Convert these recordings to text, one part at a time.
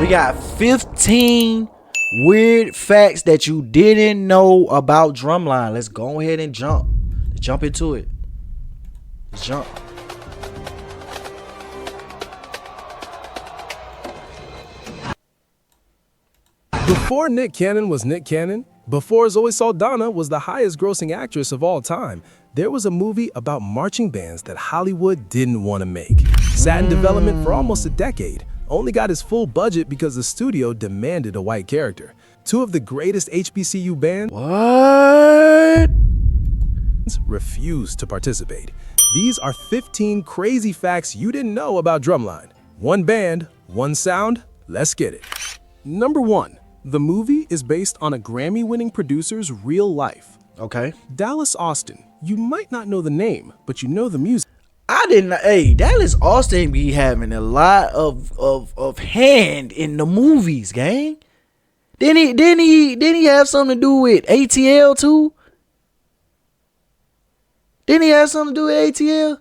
We got 15 weird facts that you didn't know about Drumline. Let's go ahead and jump. Let's jump into it. Let's jump. Before Nick Cannon was Nick Cannon, before Zoe Saldana was the highest grossing actress of all time, there was a movie about marching bands that Hollywood didn't want to make. Sat in development for almost a decade, only got his full budget because the studio demanded a white character. Two of the greatest HBCU bands What? refused to participate. These are 15 crazy facts you didn't know about Drumline. One band, one sound, let's get it. Number 1. The movie is based on a Grammy-winning producer's real life. Okay. Dallas Austin. You might not know the name, but you know the music. I didn't. Hey, Dallas Austin be having a lot of hand in the movies, gang. Didn't he have something to do with ATL too? Didn't he have something to do with ATL?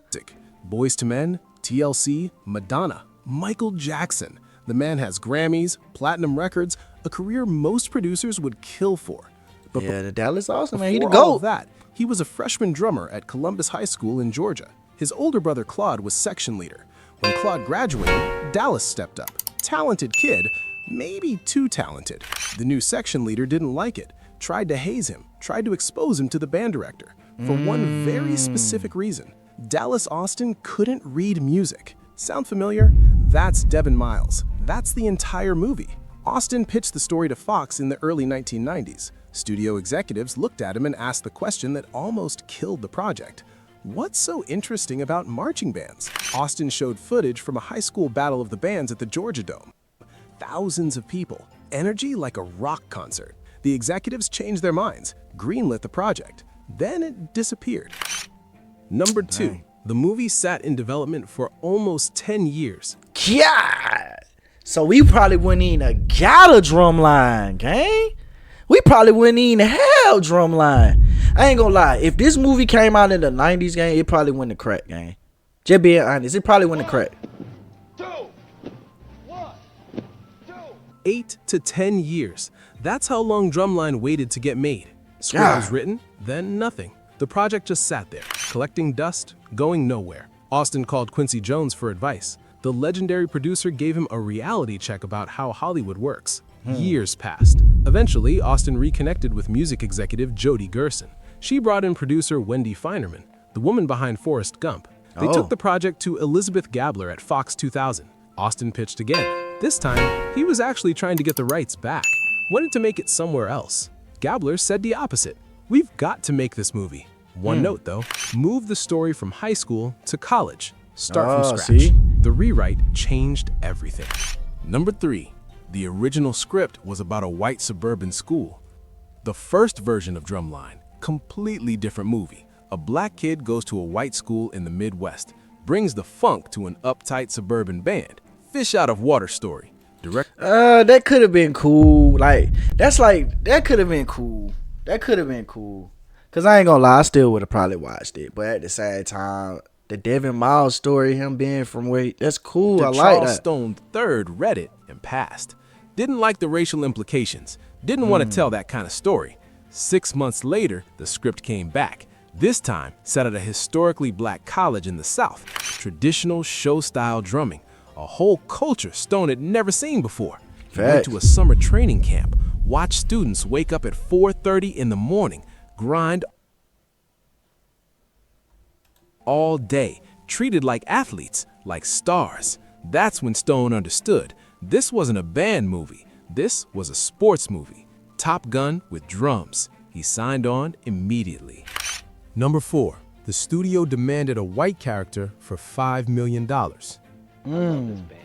Boyz II Men, TLC, Madonna, Michael Jackson. The man has Grammys, platinum records, a career most producers would kill for. But Yeah, the Dallas Austin, man, he the before all GOAT. of that, he was a freshman drummer at Columbus High School in Georgia. His older brother Claude was section leader. When Claude graduated, Dallas stepped up. Talented kid, maybe too talented. The new section leader didn't like it, tried to haze him, tried to expose him to the band director. For one very specific reason. Dallas Austin couldn't read music. Sound familiar? That's Devin Miles. That's the entire movie. Austin pitched the story to Fox in the early 1990s. Studio executives looked at him and asked the question that almost killed the project. What's so interesting about marching bands? Austin showed footage from a high school battle of the bands at the Georgia Dome. Thousands of people. Energy like a rock concert. The executives changed their minds, greenlit the project. Then it disappeared. Number 2. The movie sat in development for almost 10 years. God. So we probably wouldn't even have got a Drumline, gang. We probably wouldn't even have Drumline. I ain't gonna lie. If this movie came out in the 90s, gang, it probably wouldn't have cracked, gang. Just being honest, it probably wouldn't have cracked. 8 to 10 years. That's how long Drumline waited to get made. Script was written, then nothing. The project just sat there, collecting dust, going nowhere. Austin called Quincy Jones for advice. The legendary producer gave him a reality check about how Hollywood works. Years passed. Eventually, Austin reconnected with music executive Jody Gerson. She brought in producer Wendy Finerman, the woman behind Forrest Gump. They took the project to Elizabeth Gabler at Fox 2000. Austin pitched again. This time, he was actually trying to get the rights back, wanted to make it somewhere else. Gabler said the opposite. We've got to make this movie. One note though, move the story from high school to college. Start from scratch. See? The rewrite changed everything. Number 3. The original script was about a white suburban school. The first version of Drumline, completely different movie. A black kid goes to a white school in the Midwest, brings the funk to an uptight suburban band. Fish out of water story. That could have been cool. That could have been cool. That could have been cool. Cause I ain't gonna lie, I still would have probably watched it. But at the same time, the Devin Miles story, him being from where, that's cool. I like Charles that. Stone III read it and passed. Didn't like the racial implications. Didn't want to tell that kind of story. 6 months later, the script came back. This time, set at a historically black college in the South. Traditional show-style drumming. A whole culture Stone had never seen before. He went Facts. to a summer training camp. Watched students wake up at 4:30 in the morning. Grind all day, treated like athletes, like stars. That's when Stone understood. This wasn't a band movie. This was a sports movie. Top Gun with drums. He signed on immediately. Number 4. The studio demanded a white character for $5 million. I love this band.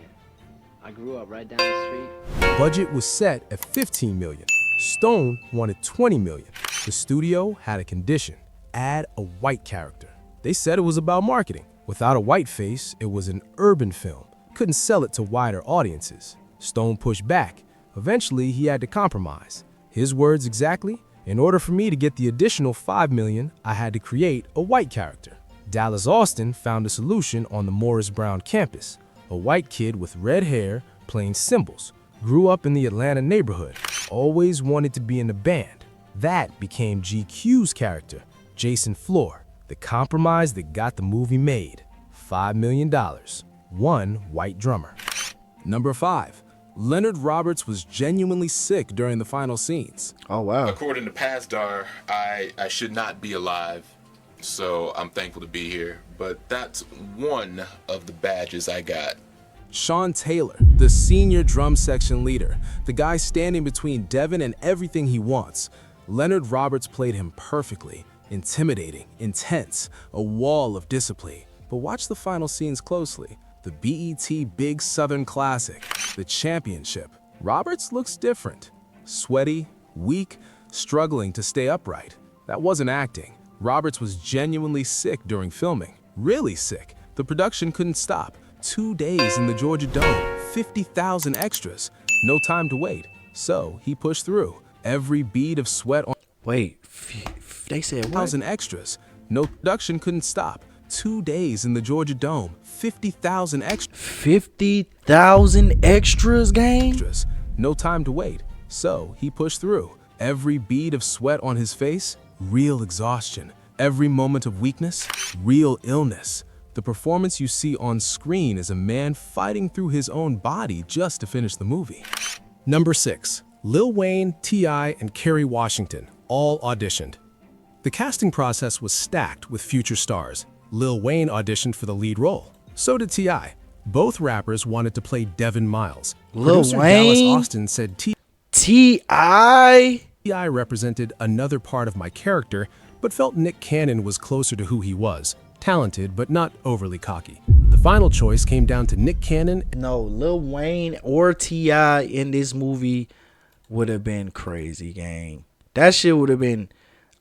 I grew up right down the street. Budget was set at $15 million. Stone wanted $20 million. The studio had a condition: add a white character. They said it was about marketing. Without a white face, it was an urban film. Couldn't sell it to wider audiences. Stone pushed back. Eventually, he had to compromise. His words exactly: in order for me to get the additional $5 million, I had to create a white character. Dallas Austin found a solution on the Morris Brown campus. A white kid with red hair playing cymbals. Grew up in the Atlanta neighborhood, always wanted to be in a band. That became GQ's character, Jason Floor, the compromise that got the movie made. $5 million. One white drummer. Number 5. Leonard Roberts was genuinely sick during the final scenes. Oh, wow. According to Pasdar, I should not be alive, so I'm thankful to be here. But that's one of the badges I got. Sean Taylor, the senior drum section leader, the guy standing between Devin and everything he wants. Leonard Roberts played him perfectly, intimidating, intense, a wall of discipline. But watch the final scenes closely. The BET Big Southern Classic, the championship. Roberts looks different. Sweaty, weak, struggling to stay upright. That wasn't acting. Roberts was genuinely sick during filming. Really sick. The production couldn't stop. 2 days in the Georgia Dome, 50,000 extras. No time to wait. So he pushed through. Every bead of sweat on Wait, they said what? 1,000 extras. No production couldn't stop. 2 days in the Georgia Dome, 50,000 extras. 50,000 extras, gang? No time to wait. So he pushed through. Every bead of sweat on his face, real exhaustion. Every moment of weakness, real illness. The performance you see on screen is a man fighting through his own body just to finish the movie. Number 6. Lil Wayne, T.I., and Kerry Washington all auditioned. The casting process was stacked with future stars. Lil Wayne auditioned for the lead role. So did T.I. Both rappers wanted to play Devin Miles. Lil Producer Wayne? Dallas Austin said T.I.? T.I. represented another part of my character, but felt Nick Cannon was closer to who he was. Talented, but not overly cocky. The final choice came down to Nick Cannon. No, Lil Wayne or T.I. in this movie would have been crazy, gang. That shit would have been...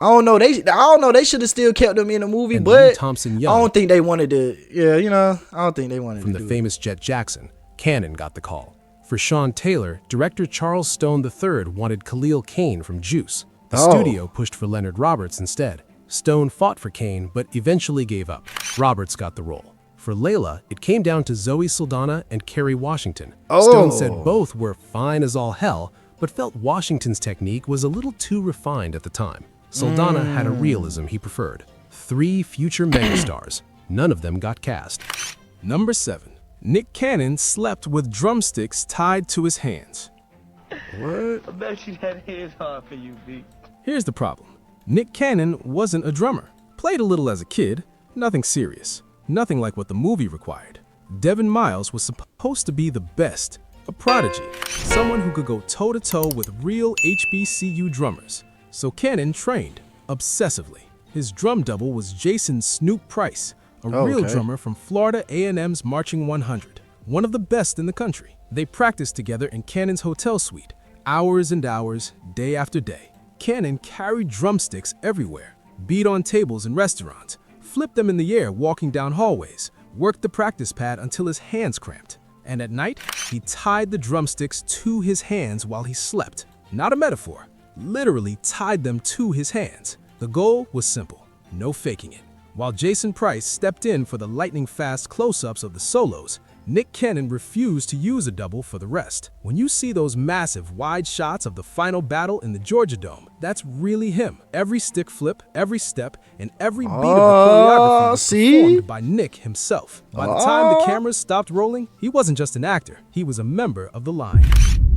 I don't know. They should have still kept them in the movie, And but Lee Thompson Young. I don't think they wanted to. Yeah, I don't think they wanted From to the do famous Jet Jackson, Cannon got the call. For Sean Taylor, director Charles Stone III wanted Khalil Kain from Juice. The studio pushed for Leonard Roberts instead. Stone fought for Kain, but eventually gave up. Roberts got the role. For Layla, it came down to Zoe Saldana and Kerry Washington. Stone said both were fine as all hell, but felt Washington's technique was a little too refined at the time. Saldana had a realism he preferred. 3 future megastars. None of them got cast. Number 7. Nick Cannon slept with drumsticks tied to his hands. What? I bet you that is hard for you, B. Here's the problem. Nick Cannon wasn't a drummer. Played a little as a kid. Nothing serious. Nothing like what the movie required. Devin Miles was supposed to be the best. A prodigy. Someone who could go toe-to-toe with real HBCU drummers. So Cannon trained, obsessively. His drum double was Jason Snoop Price, a real drummer from Florida A&M's Marching 100, one of the best in the country. They practiced together in Cannon's hotel suite, hours and hours, day after day. Cannon carried drumsticks everywhere, beat on tables in restaurants, flipped them in the air walking down hallways, worked the practice pad until his hands cramped. And at night, he tied the drumsticks to his hands while he slept. Not a metaphor. Literally tied them to his hands. The goal was simple, no faking it. While Jason Price stepped in for the lightning-fast close-ups of the solos, Nick Cannon refused to use a double for the rest. When you see those massive wide shots of the final battle in the Georgia Dome, that's really him. Every stick flip, every step, and every beat of the choreography was performed by Nick himself. By the time the cameras stopped rolling, he wasn't just an actor, he was a member of the line.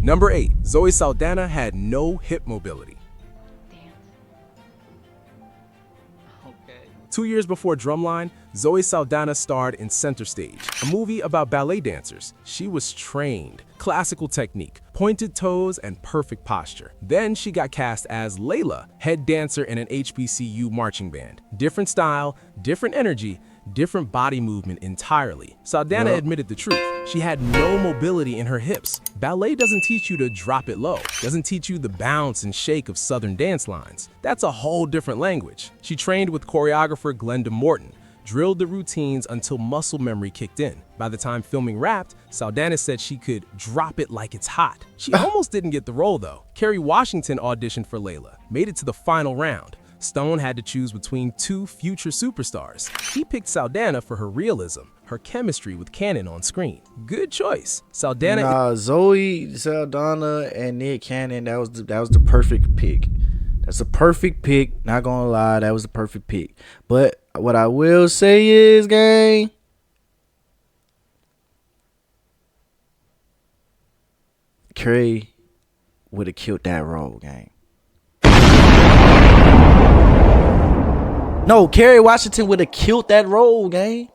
Number 8. Zoe Saldana had no hip mobility. Okay. 2 years before Drumline, Zoe Saldana starred in Center Stage, a movie about ballet dancers. She was trained, classical technique, pointed toes, and perfect posture. Then she got cast as Layla, head dancer in an HBCU marching band. Different style, different energy, different body movement entirely. Saldana admitted the truth. She had no mobility in her hips. Ballet doesn't teach you to drop it low, doesn't teach you the bounce and shake of Southern dance lines. That's a whole different language. She trained with choreographer Glenda Morton, drilled the routines until muscle memory kicked in. By the time filming wrapped, Saldana said she could drop it like it's hot. She almost didn't get the role though. Kerry Washington auditioned for Layla, made it to the final round. Stone had to choose between two future superstars. He picked Saldana for her realism, her chemistry with Cannon on screen. Good choice. Saldana. Nah, Zoe Saldana and Nick Cannon. That was the perfect pick. That's a perfect pick. Not gonna lie, that was the perfect pick. But what I will say is, gang, Kerry would have killed that role, gang. No, Kerry Washington would have killed that role, gang.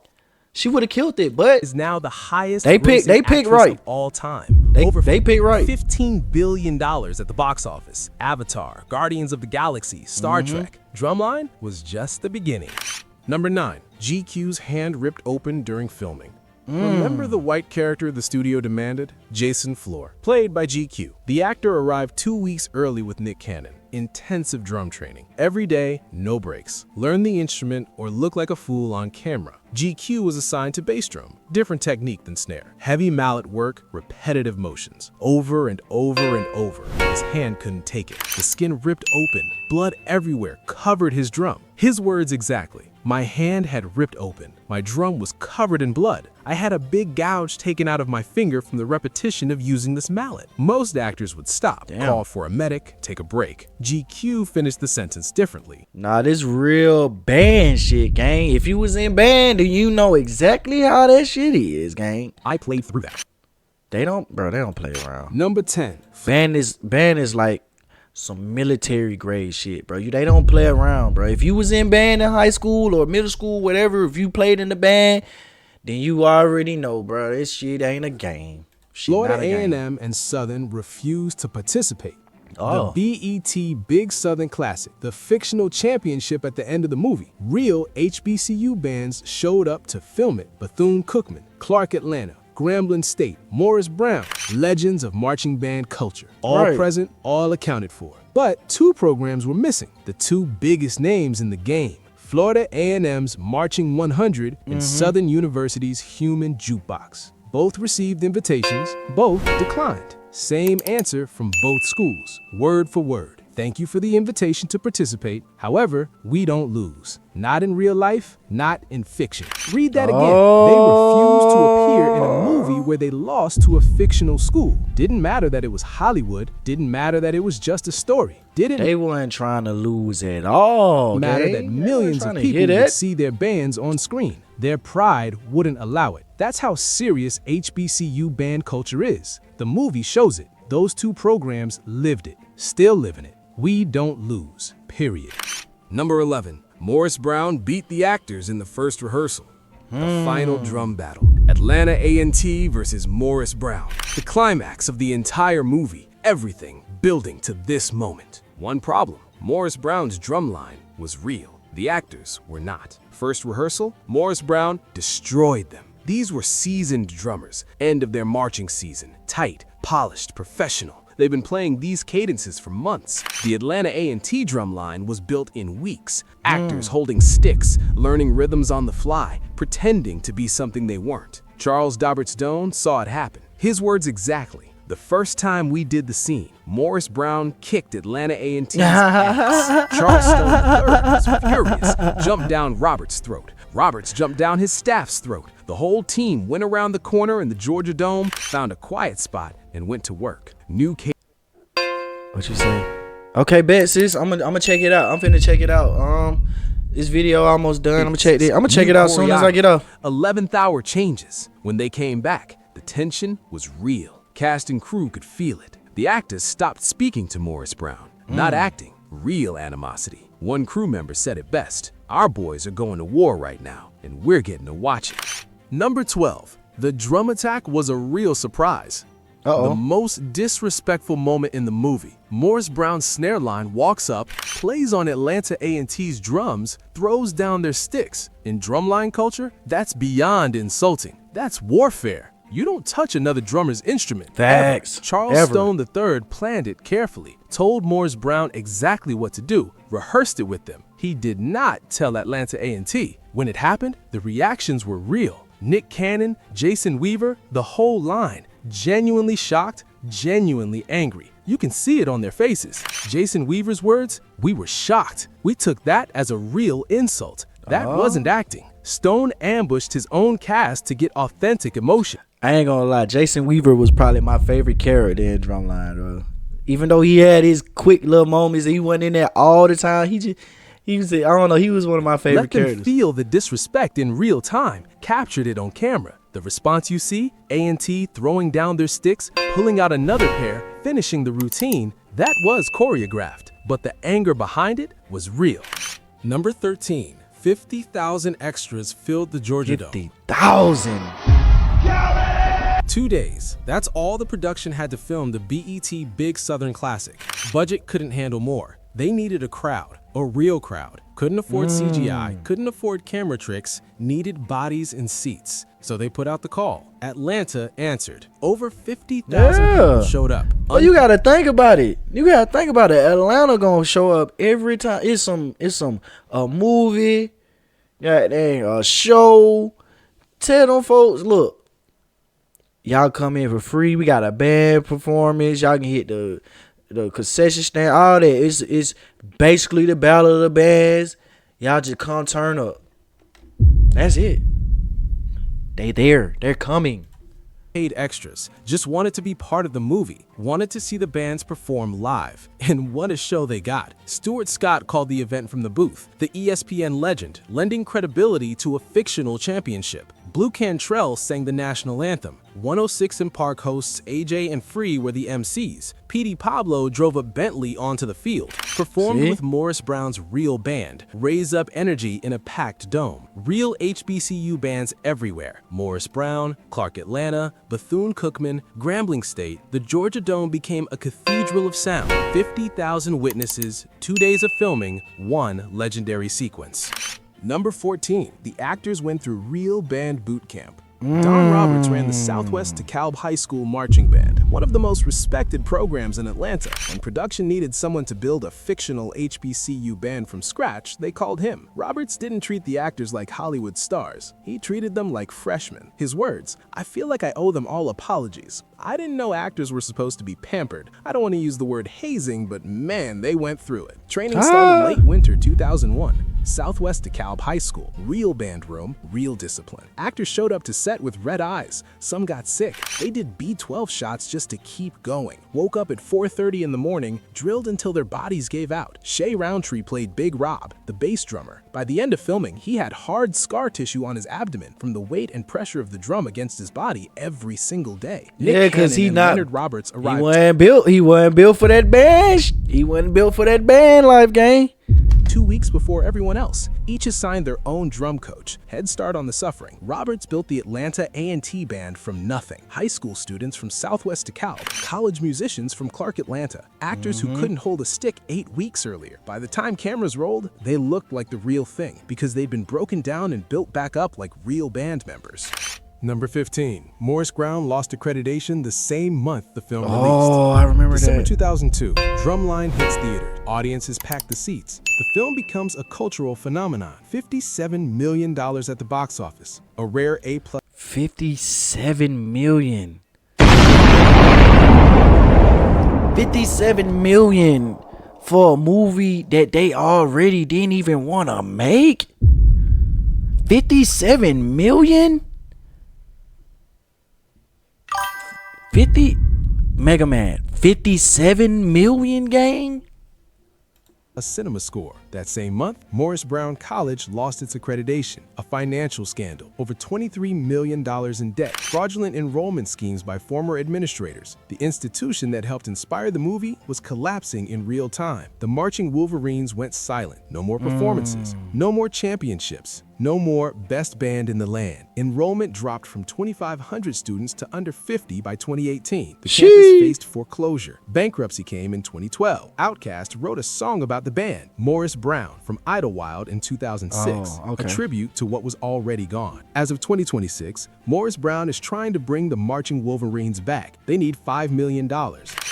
She would have killed it, but is now the highest they picked actress right of all time. They picked right. $15 billion at the box office. Avatar, Guardians of the Galaxy, Star Trek. Drumline was just the beginning. Number 9. GQ's hand ripped open during filming. Remember the white character the studio demanded? Jason Floor, played by GQ. The actor arrived 2 weeks early with Nick Cannon. Intensive drum training. Every day, no breaks. Learn the instrument or look like a fool on camera. GQ was assigned to bass drum. Different technique than snare. Heavy mallet work, repetitive motions. Over and over and over. His hand couldn't take it. The skin ripped open. Blood everywhere covered his drum. His words exactly. My hand had ripped open. My drum was covered in blood. I had a big gouge taken out of my finger from the repetition of using this mallet. Most actors would stop, call for a medic, take a break. GQ finished the sentence differently. Nah, this real band shit, gang. If you was in band, then you know exactly how that shit is, gang. I played through that. They don't play around. Number 10. Band is like some military grade shit, bro. They don't play around, bro. If you was in band in high school or middle school, whatever, if you played in the band, then you already know, bro. This shit ain't a game. Florida A&M and Southern refused to participate. The BET Big Southern Classic, the fictional championship at the end of the movie. Real HBCU bands showed up to film it. Bethune-Cookman, Clark Atlanta, Grambling State, Morris Brown, legends of marching band culture. All present, all accounted for. But 2 programs were missing, the 2 biggest names in the game. Florida A&M's Marching 100 and Southern University's Human Jukebox. Both received invitations, both declined. Same answer from both schools, word for word. Thank you for the invitation to participate. However, we don't lose. Not in real life, not in fiction. Read that again. They refused to appear in a movie where they lost to a fictional school. Didn't matter that it was Hollywood. Didn't matter that it was just a story. They weren't trying to lose at all. Matter that millions of people would see their bands on screen. Their pride wouldn't allow it. That's how serious HBCU band culture is. The movie shows it. Those 2 programs lived it, still living it. We don't lose, period. Number 11. Morris Brown beat the actors in the first rehearsal. The final drum battle. Atlanta A&T versus Morris Brown. The climax of the entire movie. Everything building to this moment. One problem. Morris Brown's drum line was real. The actors were not. First rehearsal, Morris Brown destroyed them. These were seasoned drummers, end of their marching season. Tight, polished, professional. They've been playing these cadences for months. The Atlanta A&T drum line was built in weeks. Actors holding sticks, learning rhythms on the fly, pretending to be something they weren't. Charles Daubert's Stone saw it happen. His words exactly. The first time we did the scene, Morris Brown kicked Atlanta A&T's ass. Charles Stone III was furious, jumped down Roberts' throat. Roberts jumped down his staff's throat. The whole team went around the corner in the Georgia Dome, found a quiet spot, and went to work. What you say? Okay, bet, sis. I'm gonna check it out. I'm finna check it out. This video almost done. I'm gonna check it. I'm gonna check it out as soon as I get off. 11th hour changes. When they came back, the tension was real. Cast and crew could feel it. The actors stopped speaking to Morris Brown. Not acting, real animosity. One crew member said it best. Our boys are going to war right now, and we're getting to watch it. Number 12. The drum attack was a real surprise. The most disrespectful moment in the movie. Morris Brown's snare line walks up, plays on Atlanta A&T's drums, throws down their sticks. In drumline culture, that's beyond insulting. That's warfare. You don't touch another drummer's instrument. Facts. Charles Stone III planned it carefully, told Morris Brown exactly what to do, rehearsed it with them. He did not tell Atlanta A&T. When it happened, the reactions were real. Nick Cannon, Jason Weaver, the whole line. Genuinely shocked, genuinely angry. You can see it on their faces. Jason Weaver's words, "We were shocked. We took that as a real insult." That wasn't acting. Stone ambushed his own cast to get authentic emotion. I ain't gonna lie, Jason Weaver was probably my favorite character in Drumline, bro. Even though he had his quick little moments, he wasn't in there all the time. He was, I don't know, he was one of my favorite Let them characters. feel the disrespect in real time, captured it on camera. The response you see, A&T throwing down their sticks, pulling out another pair, finishing the routine, that was choreographed, but the anger behind it was real. Number 13, 50,000 extras filled the Georgia Dome. 50,000. 2 days. That's all the production had to film the BET Big Southern Classic. Budget couldn't handle more. They needed a crowd, a real crowd. Couldn't afford CGI, couldn't afford camera tricks, needed bodies and seats. So they put out the call. Atlanta answered. Over 50,000 people showed up. Well, you gotta think about it. Atlanta gonna show up every time. It's a movie, a show. Tell them folks, look, y'all come in for free. We got a band performance. Y'all can hit the concession stand. All that. It's basically the battle of the bands. Y'all just come turn up. That's it. They're coming. Paid extras, just wanted to be part of the movie, wanted to see the bands perform live, and what a show they got. Stuart Scott called the event from the booth, the ESPN legend, lending credibility to a fictional championship. Blue Cantrell sang the national anthem. 106 & Park hosts AJ and Free were the MCs. Petey Pablo drove a Bentley onto the field, performed with Morris Brown's real band, raise up energy in a packed dome. Real HBCU bands everywhere. Morris Brown, Clark Atlanta, Bethune-Cookman, Grambling State. The Georgia Dome became a cathedral of sound. 50,000 witnesses, 2 days of filming, one legendary sequence. Number 14, the actors went through real band boot camp. Don Roberts ran the Southwest DeKalb High School Marching Band, one of the most respected programs in Atlanta. When production needed someone to build a fictional HBCU band from scratch, they called him. Roberts didn't treat the actors like Hollywood stars. He treated them like freshmen. His words, "I feel like I owe them all apologies. I didn't know actors were supposed to be pampered. I don't want to use the word hazing, but man, they went through it." Training started late winter 2001. Southwest DeKalb High School, real band room, real discipline. Actors showed up to set with red eyes. Some got sick. They did B12 shots just to keep going. Woke up at 4:30 in the morning, drilled until their bodies gave out. Shay Roundtree played Big Rob, the bass drummer. By the end of filming, he had hard scar tissue on his abdomen from the weight and pressure of the drum against his body every single day. Nick because Cannon and Leonard Roberts arrived. He wasn't built for that band. He wasn't built for that band life, gang. 2 weeks before everyone else. Each assigned their own drum coach. Head start on the suffering. Roberts built the Atlanta A&T band from nothing. High school students from Southwest DeKalb, college musicians from Clark Atlanta, actors who couldn't hold a stick 8 weeks earlier. By the time cameras rolled, they looked like the real thing because they'd been broken down and built back up like real band members. Number 15, Morris Brown lost accreditation the same month the film released. Oh, I remember December that. 2002, Drumline hits theaters. Audiences pack the seats. The film becomes a cultural phenomenon. $57 million at the box office. A rare A+. 57 million. 57 million for a movie that they already didn't even want to make? 57 million? 50 Mega Man, 57 million, gang? A cinema score. That same month, Morris Brown College lost its accreditation. A financial scandal. Over $23 million in debt. Fraudulent enrollment schemes by former administrators. The institution that helped inspire the movie was collapsing in real time. The Marching Wolverines went silent. No more performances. No more championships. No more best band in the land. Enrollment dropped from 2,500 students to under 50 by 2018. The campus faced foreclosure. Bankruptcy came in 2012. Outkast wrote a song about the band, Morris Brown, from Idlewild in 2006, a tribute to what was already gone. As of 2026, Morris Brown is trying to bring the Marching Wolverines back. They need $5 million.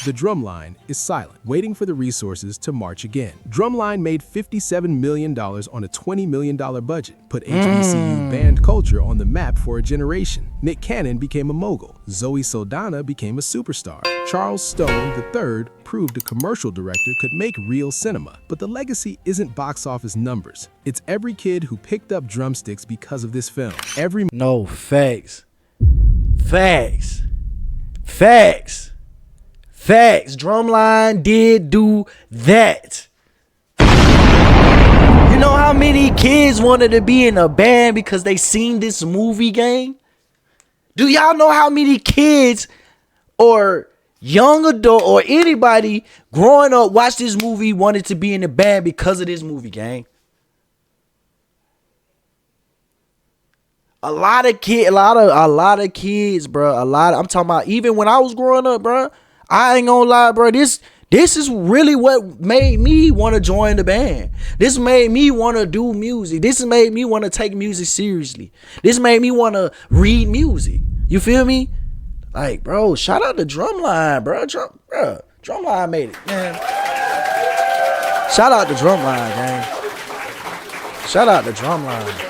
The drumline is silent, waiting for the resources to march again. Drumline made $57 million on a $20 million budget, put HBCU band culture on the map for a generation. Nick Cannon became a mogul. Zoe Saldana became a superstar. Charles Stone III proved a commercial director could make real cinema. But the legacy isn't box office numbers. It's every kid who picked up drumsticks because of this film. No, facts. Facts. Facts. Facts. Drumline did do that. You know how many kids wanted to be in a band because they seen this movie, gang? Do y'all know how many kids or young adult or anybody growing up watched this movie wanted to be in a band because of this movie, gang? A lot of kids, bro. I'm talking about even when I was growing up, bro. I ain't gonna lie, bro. This is really what made me want to join the band. This made me want to do music. This made me want to take music seriously. This made me want to read music. You feel me? Like, bro, shout out to Drumline, bro. Drumline made it, man. Shout out to Drumline, gang. Shout out to Drumline.